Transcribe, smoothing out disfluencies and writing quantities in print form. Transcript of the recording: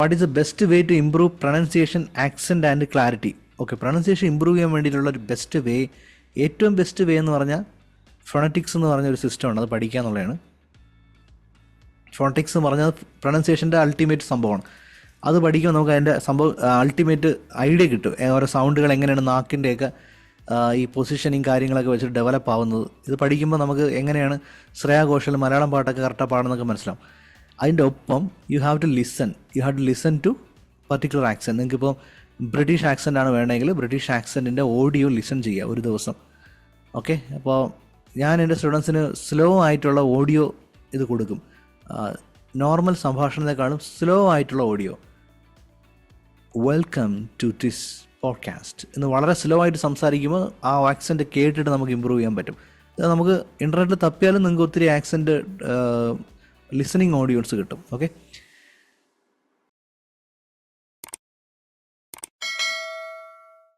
What is the best way to improve pronunciation, accent and clarity? Okay, pronunciation improve ചെയ്യാൻ വേണ്ടിയിട്ടുള്ള ഒരു best way, ഏറ്റവും best way എന്ന് പറഞ്ഞാൽ ഫോണറ്റിക്സ് എന്ന് പറഞ്ഞ ഒരു സിസ്റ്റം ഉണ്ട്, അത് പഠിക്കുക എന്നുള്ളതാണ്. ഫോണറ്റിക്സ് എന്ന് പറഞ്ഞാൽ പ്രൊനൗൺസിയേഷൻ്റെ അൾട്ടിമേറ്റ് സംഭവമാണ്. അത് പഠിക്കുമ്പോൾ നമുക്ക് അതിൻ്റെ സംഭവം അൾട്ടിമേറ്റ് ഐഡിയ കിട്ടും. ഓരോ സൗണ്ടുകൾ എങ്ങനെയാണ് നാക്കിൻ്റെയൊക്കെ ഈ പൊസിഷനിങ് കാര്യങ്ങളൊക്കെ വെച്ചിട്ട് ഡെവലപ്പ് ആവുന്നത്. ഇത് പഠിക്കുമ്പോൾ നമുക്ക് എങ്ങനെയാണ് ശ്രേയ ഘോഷൽ മലയാളം പാട്ടൊക്കെ കറക്റ്റാണ് പാടുന്നൊക്കെ മനസ്സിലാവും. അതിൻ്റെ ഒപ്പം you have to listen to particular accent. നിങ്ങൾക്കിപ്പോൾ ബ്രിട്ടീഷ് ആക്സെൻ്റ് ആണ് വേണമെങ്കിൽ ബ്രിട്ടീഷ് ആക്സെൻറ്റിൻ്റെ ഓഡിയോ ലിസൺ ചെയ്യുക ഒരു ദിവസം. ഓക്കെ, അപ്പോൾ ഞാൻ എൻ്റെ സ്റ്റുഡൻസിന് സ്ലോ ആയിട്ടുള്ള ഓഡിയോ ഇത് കൊടുക്കും. നോർമൽ സംഭാഷണത്തെക്കാളും സ്ലോ ആയിട്ടുള്ള audio. Welcome to this podcast എന്ന് വളരെ സ്ലോ ആയിട്ട് സംസാരിക്കുമ്പോൾ ആ ആക്സെൻറ്റ് കേട്ടിട്ട് നമുക്ക് ഇമ്പ്രൂവ് ചെയ്യാൻ പറ്റും. നമുക്ക് ഇൻ്റർനെറ്റിൽ തപ്പിയാലും നിങ്ങൾക്ക് ഒത്തിരി ആക്സെൻറ്റ് ലിസണിങ് ഓഡിയോസ് കിട്ടും. ഓക്കെ,